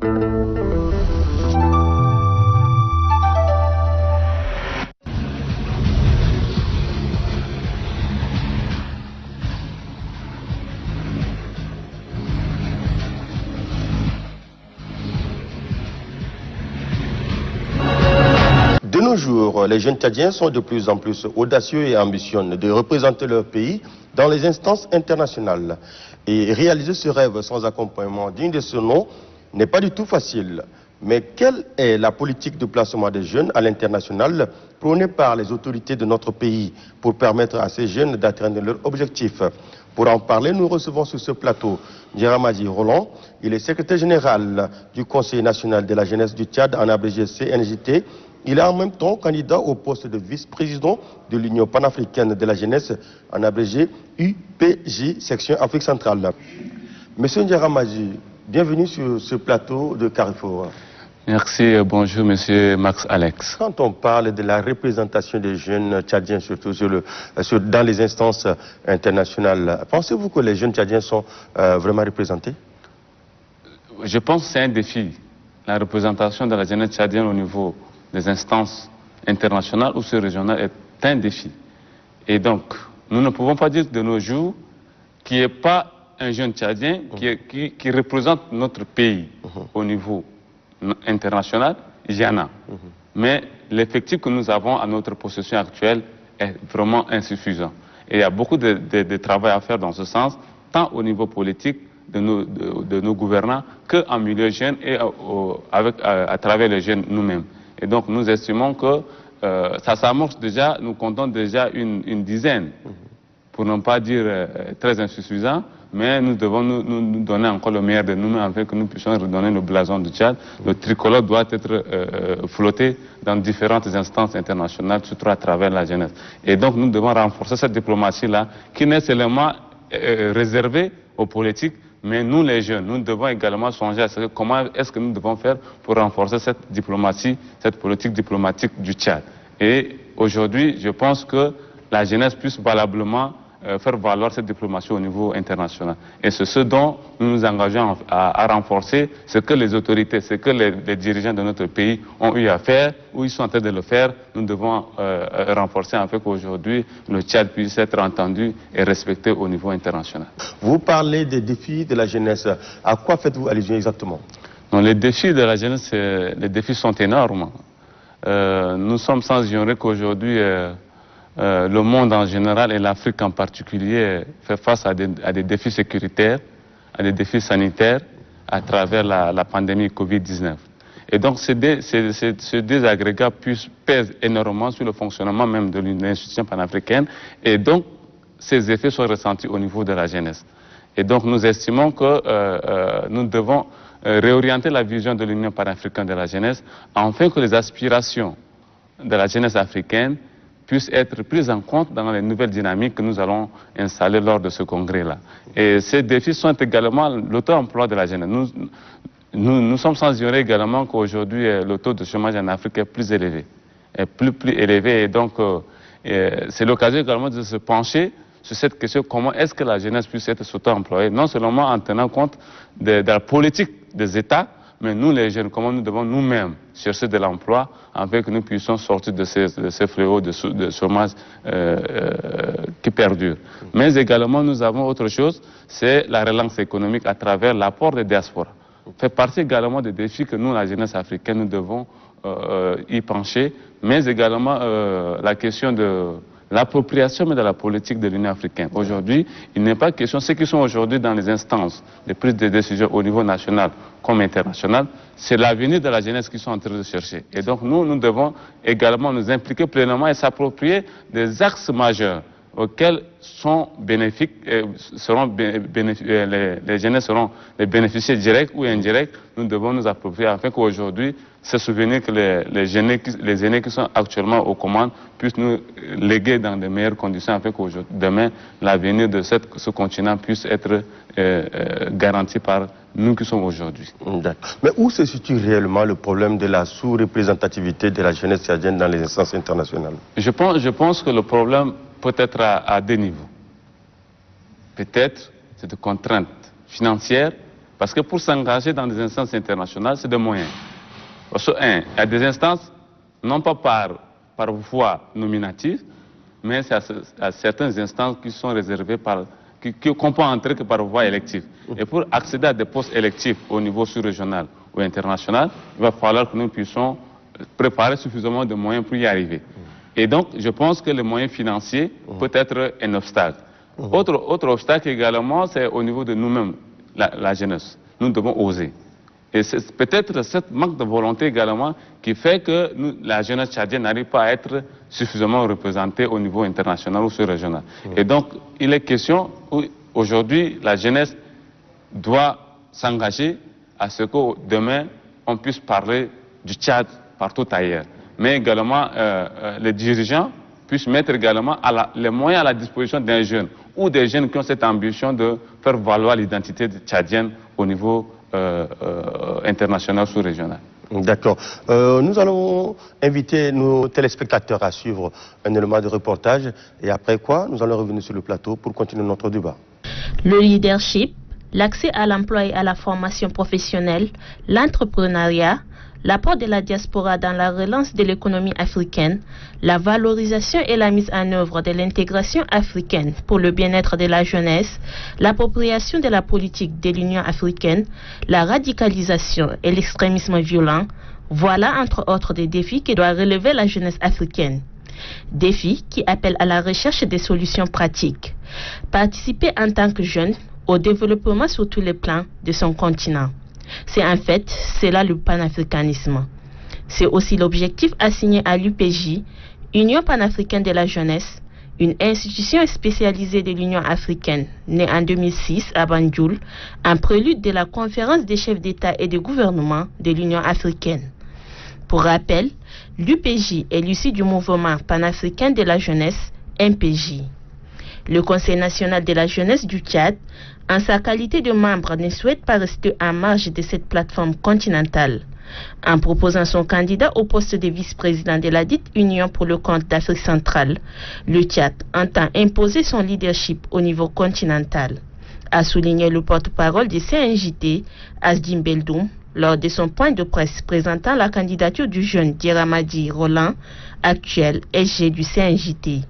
De nos jours, les jeunes Tchadiens sont de plus en plus audacieux et ambitionnent de représenter leur pays dans les instances internationales. Et réaliser ce rêve sans accompagnement digne de ce nom n'est pas du tout facile. Mais quelle est la politique de placement des jeunes à l'international prônée par les autorités de notre pays pour permettre à ces jeunes d'atteindre leurs objectifs? Pour en parler, nous recevons sur ce plateau Djeramadi Roland. Il est secrétaire général du Conseil national de la jeunesse du Tchad, en abrégé CNJT. Il est en même temps candidat au poste de vice-président de l'Union panafricaine de la jeunesse, en abrégé UPJ, section Afrique centrale. Monsieur Djeramadi, bienvenue sur ce plateau de Carrefour. Merci, bonjour Monsieur Max Alex. Quand on parle de la représentation des jeunes Tchadiens, surtout dans les instances internationales, pensez-vous que les jeunes Tchadiens sont vraiment représentés? Je pense que c'est un défi. La représentation de la jeunesse tchadienne au niveau des instances internationales ou régionales est un défi. Et donc, nous ne pouvons pas dire de nos jours qu'il n'y ait pas un jeune Tchadien qui représente notre pays au niveau international. Il y en a. Mais l'effectif que nous avons à notre possession actuelle est vraiment insuffisant. Et il y a beaucoup de travail à faire dans ce sens, tant au niveau politique de nos gouvernants qu'en milieu jeune et à travers les jeunes nous-mêmes. Et donc nous estimons que ça s'amorce déjà, nous comptons déjà une dizaine, pour ne pas dire très insuffisant, mais nous devons nous donner encore le meilleur de nous-mêmes afin que nous puissions redonner le blason du Tchad. Le tricolore doit être flotté dans différentes instances internationales, surtout à travers la jeunesse. Et donc nous devons renforcer cette diplomatie-là, qui n'est seulement réservée aux politiques, mais nous les jeunes, nous devons également songer à ce comment est-ce que nous devons faire pour renforcer cette diplomatie, cette politique diplomatique du Tchad. Et aujourd'hui, je pense que la jeunesse puisse valablement faire valoir cette diplomatie au niveau international. Et c'est ce dont nous nous engageons à renforcer, ce que les autorités, ce que les dirigeants de notre pays ont eu à faire, ou ils sont en train de le faire, nous devons renforcer afin qu'aujourd'hui le Tchad puisse être entendu et respecté au niveau international. Vous parlez des défis de la jeunesse. À quoi faites-vous allusion exactement? Non, les défis de la jeunesse, les défis sont énormes. Nous sommes sans ignorer qu'aujourd'hui, le monde en général et l'Afrique en particulier fait face à des défis sécuritaires, à des défis sanitaires à travers la pandémie Covid-19. Et donc ces deux agrégats pèsent énormément sur le fonctionnement même de l'institution panafricaine, et donc ces effets sont ressentis au niveau de la jeunesse. Et donc nous estimons que nous devons réorienter la vision de l'Union panafricaine de la jeunesse afin que les aspirations de la jeunesse africaine puissent être prises en compte dans les nouvelles dynamiques que nous allons installer lors de ce congrès-là. Et ces défis sont également le taux d'emploi de la jeunesse. Nous sommes sans ignorer également qu'aujourd'hui, le taux de chômage en Afrique est plus élevé. Plus élevé, et donc c'est l'occasion également de se pencher sur cette question, comment est-ce que la jeunesse puisse être auto-employée, non seulement en tenant compte de la politique des États, mais nous les jeunes, comment nous devons nous-mêmes chercher de l'emploi afin que nous puissions sortir de ces fléaux de chômage qui perdurent. Mais également, nous avons autre chose, c'est la relance économique à travers l'apport des diasporas. Fait partie également des défis que nous, la jeunesse africaine, nous devons y pencher, mais également la question de l'appropriation de la politique de l'Union africaine. Aujourd'hui, il n'est pas question, ceux qui sont aujourd'hui dans les instances de prise de décision au niveau national comme international, c'est l'avenir de la jeunesse qu'ils sont en train de chercher. Et donc nous devons également nous impliquer pleinement et s'approprier des axes majeurs auxquels sont bénéfiques, les jeunes seront les bénéficiaires directs ou indirects. Nous devons nous approprier afin qu'aujourd'hui, se souvenir que les aînés qui sont actuellement aux commandes puissent nous léguer dans de meilleures conditions afin qu'aujourd'hui, demain, l'avenir de ce continent puisse être garanti par nous qui sommes aujourd'hui. Mais où se situe réellement le problème de la sous-représentativité de la jeunesse tchadienne dans les instances internationales? Je pense que le problème peut être à deux niveaux. Peut-être c'est de contraintes financières, Parce que pour s'engager dans des instances internationales, c'est des moyens. Parce que, il y a des instances, non pas par voie nominative, mais c'est à certaines instances qui sont réservées qu'on peut entrer que par voie élective. Et pour accéder à des postes électifs au niveau sous-régional ou international, il va falloir que nous puissions préparer suffisamment de moyens pour y arriver. Et donc, je pense que le moyen financier peut être un obstacle. Autre obstacle également, c'est au niveau de nous-mêmes, la jeunesse. Nous devons oser. Et c'est peut-être ce manque de volonté également qui fait que la jeunesse tchadienne n'arrive pas à être suffisamment représentée au niveau international ou sous-régional. Et donc, il est question, aujourd'hui, la jeunesse doit s'engager à ce que demain, on puisse parler du Tchad partout ailleurs. Mais également, les dirigeants puissent mettre également les moyens à la disposition d'un jeune ou des jeunes qui ont cette ambition de faire valoir l'identité tchadienne au niveau international sous-régional. D'accord. Nous allons inviter nos téléspectateurs à suivre un élément de reportage et après quoi, nous allons revenir sur le plateau pour continuer notre débat. Le leadership, l'accès à l'emploi et à la formation professionnelle, l'entrepreneuriat, l'apport de la diaspora dans la relance de l'économie africaine, la valorisation et la mise en œuvre de l'intégration africaine pour le bien-être de la jeunesse, l'appropriation de la politique de l'Union africaine, la radicalisation et l'extrémisme violent, voilà entre autres des défis que doit relever la jeunesse africaine. Défis qui appellent à la recherche des solutions pratiques. Participer en tant que jeune au développement sur tous les plans de son continent. C'est en fait, c'est là le panafricanisme. C'est aussi l'objectif assigné à l'UPJ, Union panafricaine de la jeunesse, une institution spécialisée de l'Union africaine, née en 2006 à Banjul, en prélude de la conférence des chefs d'État et de gouvernement de l'Union africaine. Pour rappel, l'UPJ est l'issue du mouvement panafricain de la jeunesse, MPJ. Le Conseil national de la jeunesse du Tchad, en sa qualité de membre, ne souhaite pas rester en marge de cette plateforme continentale. En proposant son candidat au poste de vice-président de la dite Union pour le compte d'Afrique centrale, le Tchad entend imposer son leadership au niveau continental, a souligné le porte-parole du CNJT, Asdim Beldoum, lors de son point de presse présentant la candidature du jeune Dieramadi Roland, actuel SG du CNJT.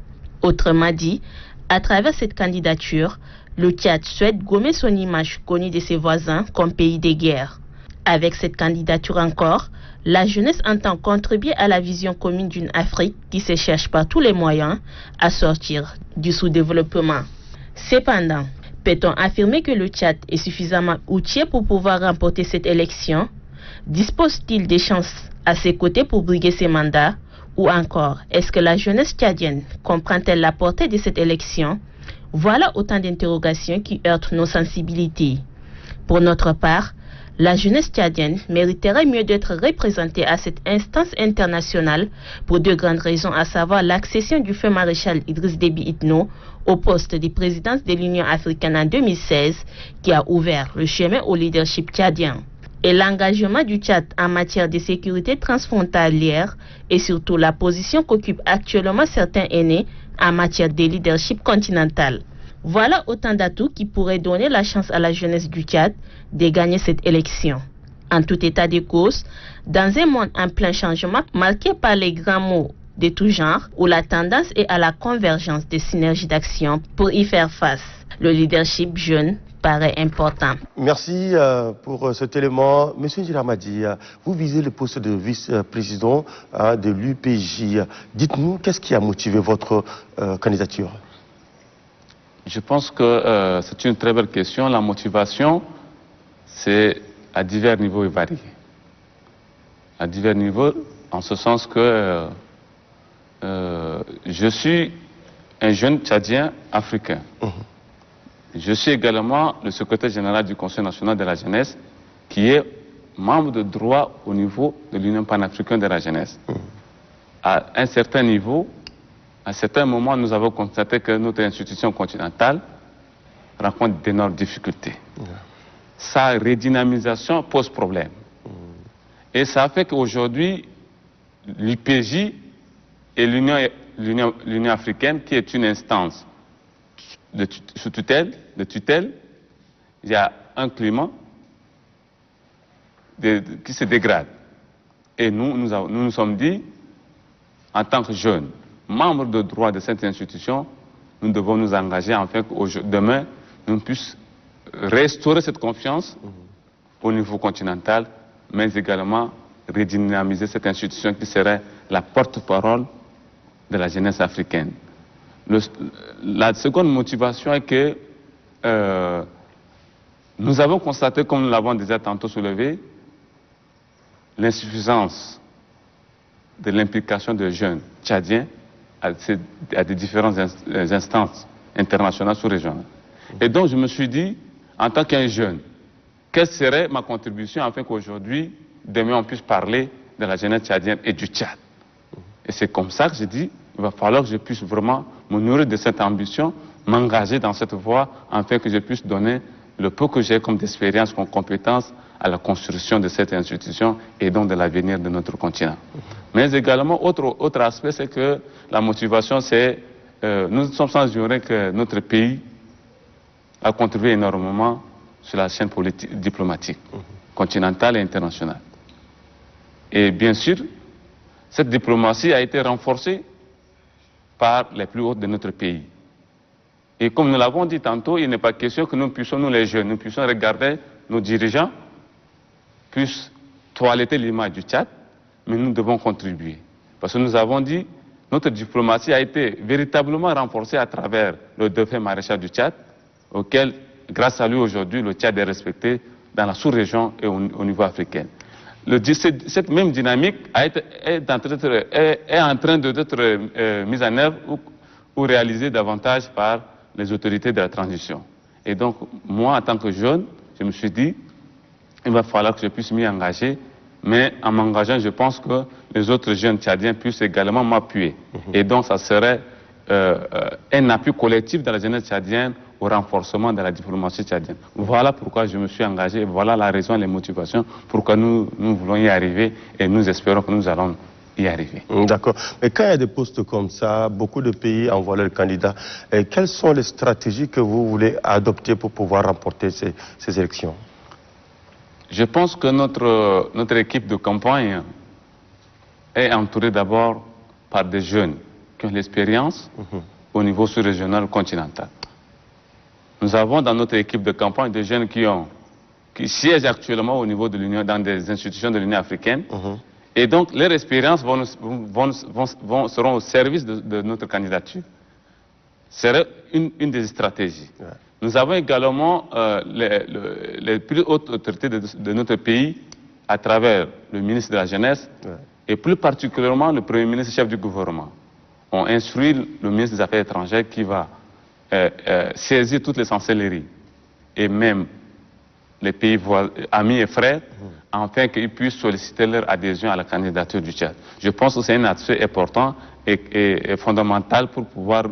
Autrement dit, à travers cette candidature, le Tchad souhaite gommer son image connue de ses voisins comme pays de guerre. Avec cette candidature encore, la jeunesse entend contribuer à la vision commune d'une Afrique qui se cherche par tous les moyens à sortir du sous-développement. Cependant, peut-on affirmer que le Tchad est suffisamment outillé pour pouvoir remporter cette élection? Dispose-t-il des chances à ses côtés pour briguer ses mandats? Ou encore, est-ce que la jeunesse tchadienne comprend-elle la portée de cette élection? Voilà autant d'interrogations qui heurtent nos sensibilités. Pour notre part, la jeunesse tchadienne mériterait mieux d'être représentée à cette instance internationale pour deux grandes raisons, à savoir l'accession du feu maréchal Idriss Déby Itno au poste de présidence de l'Union africaine en 2016, qui a ouvert le chemin au leadership tchadien, et l'engagement du Tchad en matière de sécurité transfrontalière et surtout la position qu'occupent actuellement certains aînés en matière de leadership continental. Voilà autant d'atouts qui pourraient donner la chance à la jeunesse du Tchad de gagner cette élection. En tout état de cause, dans un monde en plein changement marqué par les grands mots de tout genre, où la tendance est à la convergence des synergies d'action pour y faire face, le leadership jeune paraît important. Merci pour cet élément. Monsieur Dieramadi, vous visez le poste de vice-président de l'UPJ. Dites-nous, qu'est-ce qui a motivé votre candidature? Je pense que c'est une très belle question. La motivation, c'est à divers niveaux et variés. À divers niveaux, en ce sens que je suis un jeune Tchadien africain. Je suis également le secrétaire général du Conseil national de la jeunesse, qui est membre de droit au niveau de l'Union panafricaine de la jeunesse. À un certain niveau, à un certain moment, nous avons constaté que notre institution continentale rencontre d'énormes difficultés. Sa redynamisation pose problème. Et ça fait qu'aujourd'hui, l'UPJ et l'Union africaine, qui est une instance de tutelle, il y a un climat qui se dégradent. Et nous nous sommes dit, en tant que jeunes, membres de droit de cette institution, nous devons nous engager afin que demain, nous puissions restaurer cette confiance au niveau continental, mais également redynamiser cette institution qui serait la porte-parole de la jeunesse africaine. La seconde motivation est que nous avons constaté, comme nous l'avons déjà tantôt soulevé, l'insuffisance de l'implication des jeunes tchadiens à des différentes instances internationales sous-régionales. Et donc je me suis dit, en tant qu'un jeune, quelle serait ma contribution afin qu'aujourd'hui, demain, on puisse parler de la jeunesse tchadienne et du Tchad. Et c'est comme ça que j'ai dit, il va falloir que je puisse vraiment me nourrir de cette ambition, m'engager dans cette voie, afin que je puisse donner le peu que j'ai comme expérience, comme compétence à la construction de cette institution et donc de l'avenir de notre continent. Mais également, autre aspect, c'est que la motivation, c'est, nous sommes sans ignorer que notre pays a contribué énormément sur la chaîne diplomatique, continentale et internationale. Et bien sûr, cette diplomatie a été renforcée par les plus hauts de notre pays. Et comme nous l'avons dit tantôt, il n'est pas question que nous puissions, nous les jeunes, nous puissions regarder nos dirigeants, puissent toiletter l'image du Tchad, mais nous devons contribuer. Parce que nous avons dit, notre diplomatie a été véritablement renforcée à travers le défunt maréchal du Tchad, auquel, grâce à lui aujourd'hui, le Tchad est respecté dans la sous-région et au niveau africain. Cette même dynamique est en train d'être mise en œuvre ou réalisée davantage par les autorités de la transition. Et donc, moi, en tant que jeune, je me suis dit, il va falloir que je puisse m'y engager, mais en m'engageant, je pense que les autres jeunes tchadiens puissent également m'appuyer. Et donc, ça serait un appui collectif de la jeunesse tchadienne au renforcement de la diplomatie tchadienne. Voilà pourquoi je me suis engagé, et voilà la raison et les motivations pourquoi nous voulons y arriver, et nous espérons que nous allons y arriver. D'accord. Mais quand il y a des postes comme ça, beaucoup de pays envoient leurs candidats. Et quelles sont les stratégies que vous voulez adopter pour pouvoir remporter ces élections? Je pense que notre équipe de campagne est entourée d'abord par des jeunes qui ont l'expérience au niveau sous-régional continental. Nous avons dans notre équipe de campagne des jeunes qui siègent actuellement au niveau de l'Union, dans des institutions de l'Union africaine. Et donc, leur expérience seront au service de notre candidature. C'est une des stratégies. Ouais. Nous avons également les plus hautes autorités de notre pays, à travers le ministre de la Jeunesse, et plus particulièrement le Premier ministre chef du gouvernement, ont instruit le ministre des Affaires étrangères qui va saisir toutes les chancelleries et même les pays amis et frères, afin qu'ils puissent solliciter leur adhésion à la candidature du Tchad. Je pense que c'est un aspect important et fondamental pour pouvoir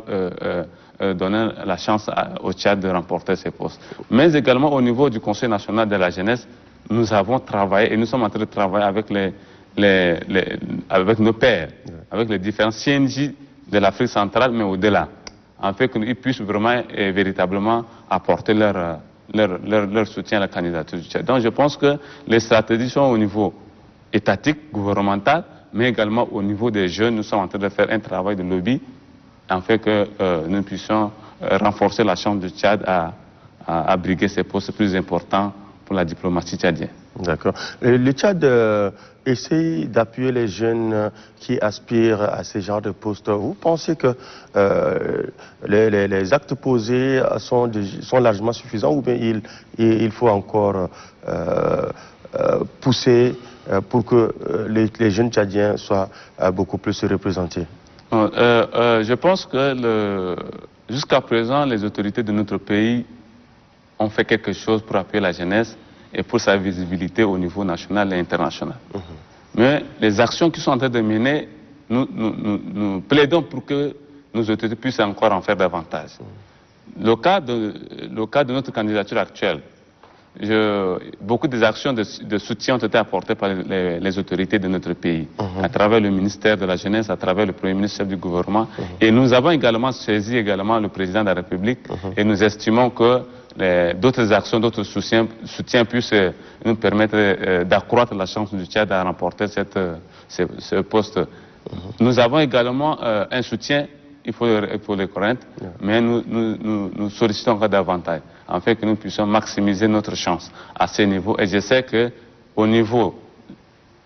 donner la chance au Tchad de remporter ces postes. Mais également au niveau du Conseil national de la jeunesse, nous avons travaillé et nous sommes en train de travailler avec nos pairs, avec les différents CNJ de l'Afrique centrale, mais au-delà, afin qu'ils puissent vraiment et véritablement apporter leur soutien à la candidature du Tchad. Donc je pense que les stratégies sont au niveau étatique, gouvernemental, mais également au niveau des jeunes. Nous sommes en train de faire un travail de lobby, afin que nous puissions renforcer la chance du Tchad à briguer ces postes plus importants pour la diplomatie tchadienne. D'accord. Le Tchad essaye d'appuyer les jeunes qui aspirent à ce genre de postes. Vous pensez que les actes posés sont largement suffisants, ou bien il faut encore pousser pour que les jeunes tchadiens soient beaucoup plus représentés? Je pense que jusqu'à présent, les autorités de notre pays ont fait quelque chose pour appuyer la jeunesse et pour sa visibilité au niveau national et international. Mais les actions qui sont en train de mener, nous plaidons pour que nos autorités puissent encore en faire davantage. Le cas de notre candidature actuelle, beaucoup des actions de soutien ont été apportées par les autorités de notre pays, à travers le ministère de la Jeunesse, à travers le Premier ministre chef du gouvernement. Et nous avons également saisi le président de la République, et nous estimons que d'autres actions, d'autres soutiens puissent nous permettre d'accroître la chance du Tchad à remporter ce poste. Nous avons également un soutien, il faut le connaître, mais nous sollicitons encore davantage, afin que nous puissions maximiser notre chance à ce niveau. Et je sais qu'au niveau,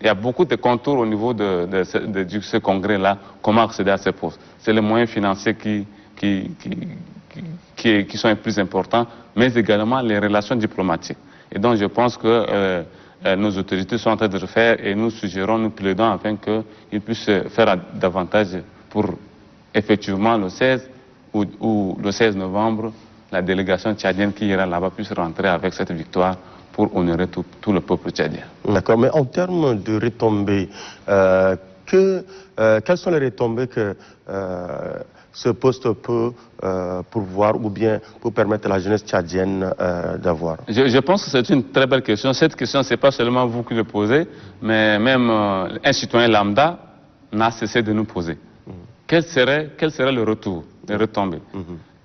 il y a beaucoup de contours au niveau de ce congrès-là, comment accéder à ces postes. C'est les moyens financiers qui sont les plus importants, mais également les relations diplomatiques. Et donc je pense que nos autorités sont en train de le faire et nous suggérons, nous plaidons afin qu'ils puissent faire davantage pour effectivement le 16 ou le 16 novembre, la délégation tchadienne qui ira là-bas puisse rentrer avec cette victoire pour honorer tout le peuple tchadien. D'accord, mais en termes de retombées, quelles sont les retombées que ce poste peut pourvoir ou bien pour permettre à la jeunesse tchadienne d'avoir? Je pense que c'est une très belle question. Cette question, ce n'est pas seulement vous qui le posez, mais même un citoyen lambda n'a cessé de nous poser. Quel serait le retour, les retombées?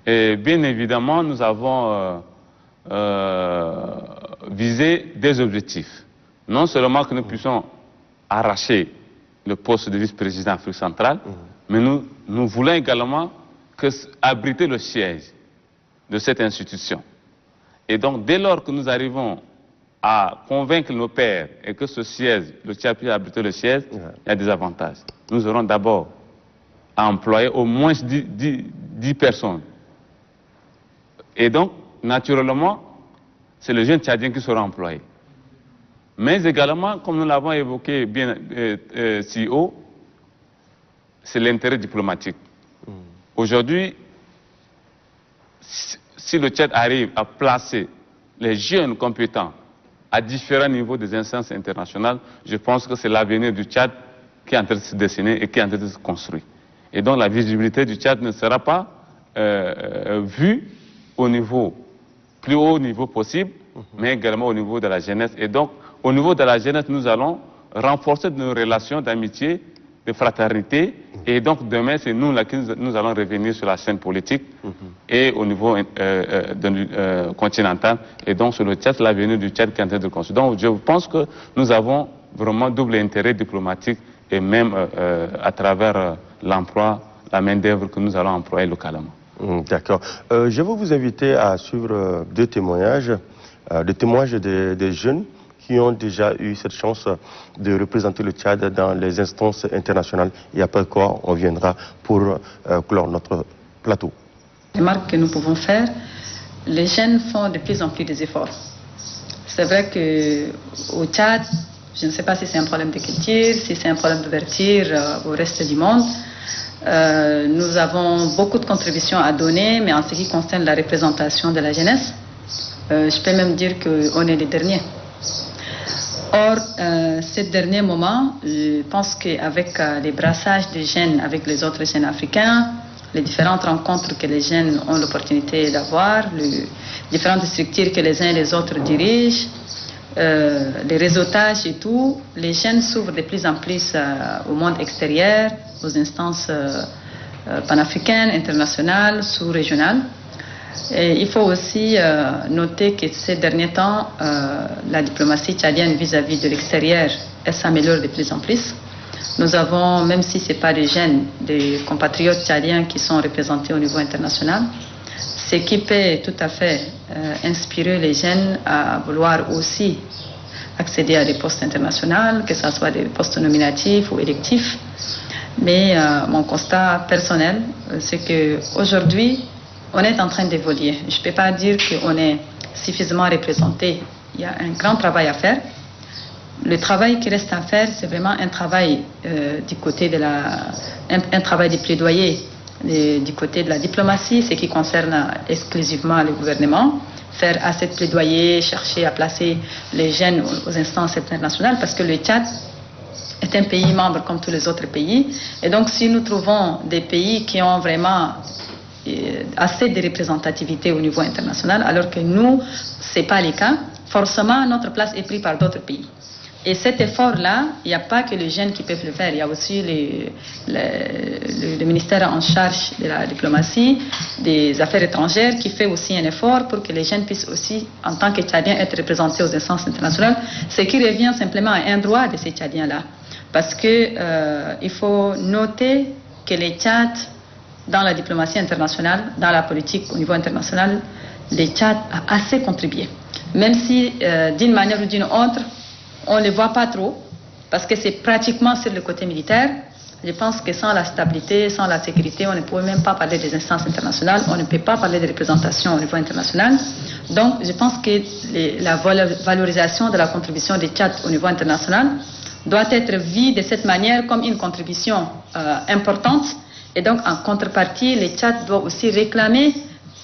Et bien évidemment, nous avons visé des objectifs. Non seulement que nous puissions arracher le poste de vice-président Afrique centrale, mais nous voulons également abriter le siège de cette institution. Et donc, dès lors que nous arrivons à convaincre nos pairs et que ce siège, le Tchad puisse abriter le siège, il y a des avantages. Nous aurons d'abord à employer au moins 10 personnes. Et donc, naturellement, c'est le jeune Tchadien qui sera employé. Mais également, comme nous l'avons évoqué bien si haut, c'est l'intérêt diplomatique. Aujourd'hui, si le Tchad arrive à placer les jeunes compétents à différents niveaux des instances internationales, je pense que c'est l'avenir du Tchad qui est en train de se dessiner et qui est en train de se construire. Et donc la visibilité du Tchad ne sera pas vue au niveau, plus haut niveau possible, mais également au niveau de la jeunesse. Et donc, au niveau de la jeunesse, nous allons renforcer nos relations d'amitié, de fraternité. Et donc, demain, c'est nous là qui nous allons revenir sur la scène politique et au niveau continental. Et donc, sur le Tchad, l'avenir du Tchad qui est en train de construire. Donc, je pense que nous avons vraiment double intérêt diplomatique et même à travers l'emploi, la main-d'œuvre que nous allons employer localement. D'accord. Je vais vous inviter à suivre deux témoignages, des jeunes qui ont déjà eu cette chance de représenter le Tchad dans les instances internationales. Et après quoi, on viendra pour clore notre plateau. Les remarques que nous pouvons faire, les jeunes font de plus en plus des efforts. C'est vrai qu'au Tchad, je ne sais pas si c'est un problème de culture, si c'est un problème d'ouverture au reste du monde. Nous avons beaucoup de contributions à donner, mais en ce qui concerne la représentation de la jeunesse, je peux même dire qu'on est les derniers. Or, ces derniers moments, je pense qu'avec les brassages des jeunes avec les autres jeunes africains, les différentes rencontres que les jeunes ont l'opportunité d'avoir, les différentes structures que les uns et les autres dirigent, les réseautages et tout, les jeunes s'ouvrent de plus en plus au monde extérieur, aux instances panafricaines, internationales, sous-régionales. Et il faut aussi noter que ces derniers temps, la diplomatie tchadienne vis-à-vis de l'extérieur, elle s'améliore de plus en plus. Nous avons, même si ce n'est pas des jeunes, des compatriotes tchadiens qui sont représentés au niveau international, ce qui peut tout à fait inspirer les jeunes à vouloir aussi accéder à des postes internationaux, que ce soit des postes nominatifs ou électifs. Mais mon constat personnel, c'est qu'aujourd'hui, on est en train d'évoluer. Je ne peux pas dire qu'on est suffisamment représenté. Il y a un grand travail à faire. Le travail qui reste à faire, c'est vraiment un travail du côté de un travail de plaidoyer du côté de la diplomatie, ce qui concerne exclusivement le gouvernement. Faire assez de plaidoyer, chercher à placer les jeunes aux instances internationales, parce que le Tchad est un pays membre comme tous les autres pays. Et donc, si nous trouvons des pays qui ont vraiment assez de représentativité au niveau international, alors que nous, ce n'est pas le cas, forcément notre place est prise par d'autres pays. Et cet effort-là, il n'y a pas que les jeunes qui peuvent le faire, il y a aussi le ministère en charge de la diplomatie, des affaires étrangères, qui fait aussi un effort pour que les jeunes puissent aussi, en tant que Tchadiens, être représentés aux instances internationales, ce qui revient simplement à un droit de ces Tchadiens-là. Parce que il faut noter que les Tchad, dans la diplomatie internationale, dans la politique au niveau international, les Tchad a assez contribué. Même si, d'une manière ou d'une autre, on ne les voit pas trop, parce que c'est pratiquement sur le côté militaire. Je pense que sans la stabilité, sans la sécurité, on ne peut même pas parler des instances internationales, on ne peut pas parler de représentation au niveau international. Donc, je pense que la valorisation de la contribution des Tchad au niveau international doit être vue de cette manière comme une contribution importante. Et donc, en contrepartie, les Tchad doivent aussi réclamer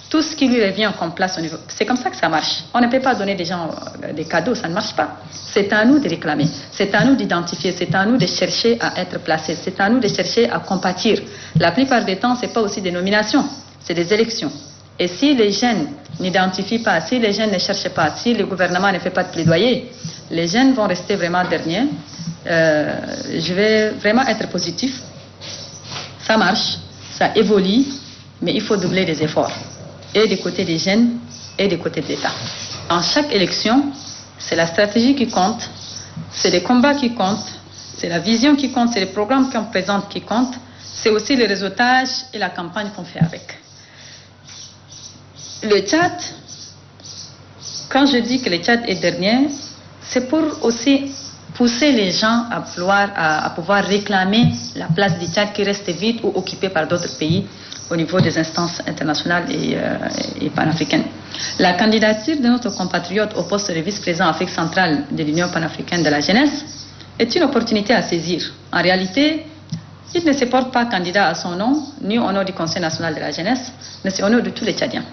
tout ce qui lui revient comme place au niveau. C'est comme ça que ça marche. On ne peut pas donner des gens des cadeaux, ça ne marche pas. C'est à nous de réclamer, c'est à nous d'identifier, c'est à nous de chercher à être placés, c'est à nous de chercher à compatir. La plupart des temps, ce n'est pas aussi des nominations, c'est des élections. Et si les jeunes n'identifient pas, si les jeunes ne cherchent pas, si le gouvernement ne fait pas de plaidoyer, les jeunes vont rester vraiment derniers. Je vais vraiment être positif. Ça marche, ça évolue, mais il faut doubler les efforts. Et du côté des jeunes et du côté de l'État. En chaque élection, c'est la stratégie qui compte, c'est les combats qui comptent, c'est la vision qui compte, c'est les programmes qu'on présente qui comptent, c'est aussi le réseautage et la campagne qu'on fait avec. Le Tchad, quand je dis que le Tchad est dernier, c'est pour aussi pousser les gens à pouvoir réclamer la place du Tchad qui reste vide ou occupée par d'autres pays au niveau des instances internationales et panafricaines. La candidature de notre compatriote au poste de vice-président Afrique centrale de l'Union panafricaine de la jeunesse est une opportunité à saisir. En réalité, il ne se porte pas candidat à son nom, ni au nom du Conseil national de la jeunesse, mais c'est au nom de tous les Tchadiens.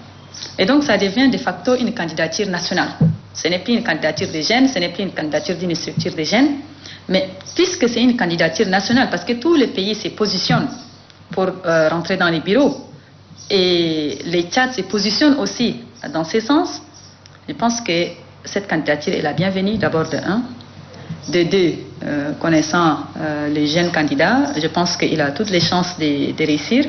Et donc ça devient de facto une candidature nationale. Ce n'est plus une candidature des jeunes, ce n'est plus une candidature d'une structure des jeunes, mais puisque c'est une candidature nationale, parce que tous les pays se positionnent pour rentrer dans les bureaux. Et les Tchad se positionnent aussi dans ce sens. Je pense que cette candidature est la bienvenue, d'abord de un. De deux, connaissant les jeunes candidats, je pense qu'il a toutes les chances de réussir.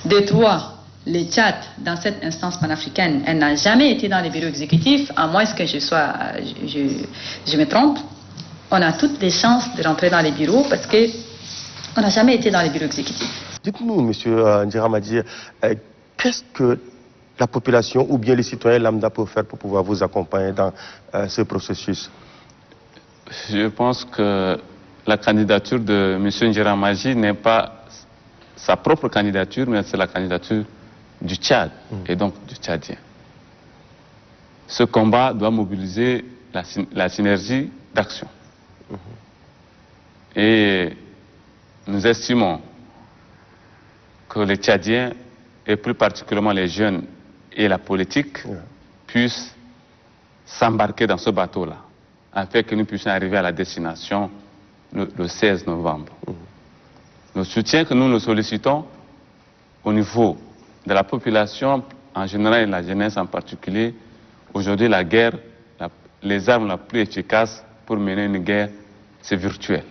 De trois, le Tchad, dans cette instance panafricaine, elle n'a jamais été dans les bureaux exécutifs, à moins que je me trompe. On a toutes les chances de rentrer dans les bureaux parce qu'on n'a jamais été dans les bureaux exécutifs. Dites-nous, M. Ndiramadi, qu'est-ce que la population ou bien les citoyens lambda peuvent faire pour pouvoir vous accompagner dans ce processus? Je pense que la candidature de M. Ndiramadi n'est pas sa propre candidature, mais c'est la candidature du Tchad et donc du Tchadien. Ce combat doit mobiliser la synergie d'action. Et nous estimons que les Tchadiens, et plus particulièrement les jeunes et la politique, puissent s'embarquer dans ce bateau-là, afin que nous puissions arriver à la destination le 16 novembre. Le soutien que nous sollicitons au niveau de la population en général et de la jeunesse en particulier, aujourd'hui la guerre, les armes les plus efficaces pour mener une guerre, c'est virtuel.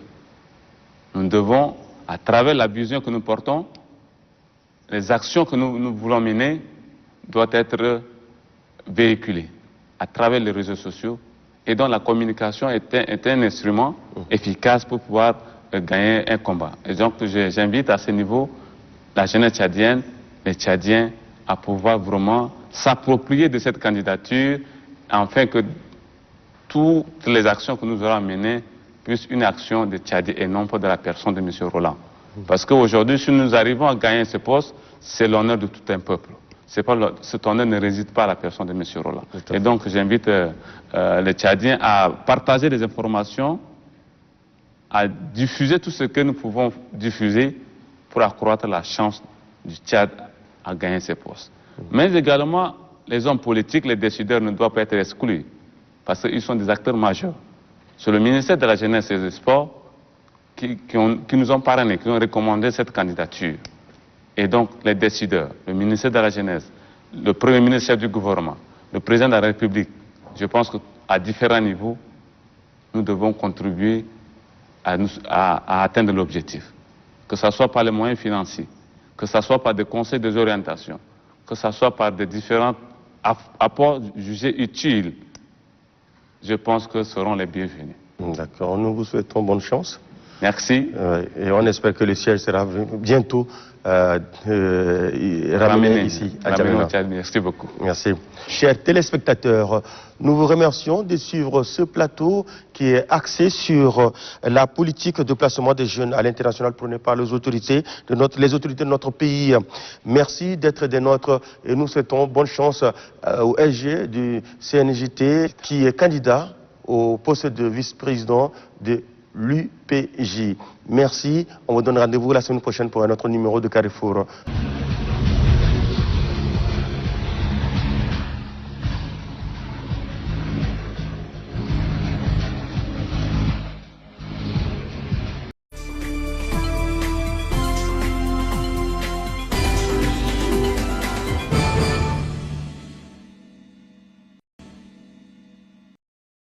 Nous devons, à travers la vision que nous portons, les actions que nous voulons mener doivent être véhiculées à travers les réseaux sociaux et dont la communication est un instrument efficace pour pouvoir gagner un combat. Et donc j'invite à ce niveau la jeunesse tchadienne, les Tchadiens à pouvoir vraiment s'approprier de cette candidature afin que toutes les actions que nous aurons menées puissent une action de Tchadiens et non pas de la personne de M. Roland. Parce qu'aujourd'hui, si nous arrivons à gagner ce poste, c'est l'honneur de tout un peuple. Cet honneur ne réside pas à la personne de M. Roland. Et donc, j'invite les Tchadiens à partager des informations, à diffuser tout ce que nous pouvons diffuser pour accroître la chance du Tchad à gagner ces postes. Mais également, les hommes politiques, les décideurs ne doivent pas être exclus, parce qu'ils sont des acteurs majeurs. C'est le ministère de la Jeunesse et des Sports qui nous ont parrainés, qui ont recommandé cette candidature. Et donc, les décideurs, le ministère de la Jeunesse, le Premier ministre chef du gouvernement, le président de la République, je pense qu'à différents niveaux, nous devons contribuer à atteindre l'objectif. Que ce soit par les moyens financiers, que ce soit par des conseils des orientations, que ce soit par des différents apports jugés utiles, je pense que seront les bienvenus. D'accord, nous vous souhaitons bonne chance. Merci. Et on espère que le siège sera bientôt ramené ici à N'Djamena. Merci beaucoup. Merci. Chers téléspectateurs, nous vous remercions de suivre ce plateau qui est axé sur la politique de placement des jeunes à l'international prônée par les autorités de notre pays. Merci d'être des nôtres et nous souhaitons bonne chance au SG du CNJT qui est candidat au poste de vice-président de l'UPJ. Merci. On vous donne rendez-vous la semaine prochaine pour un autre numéro de Carrefour.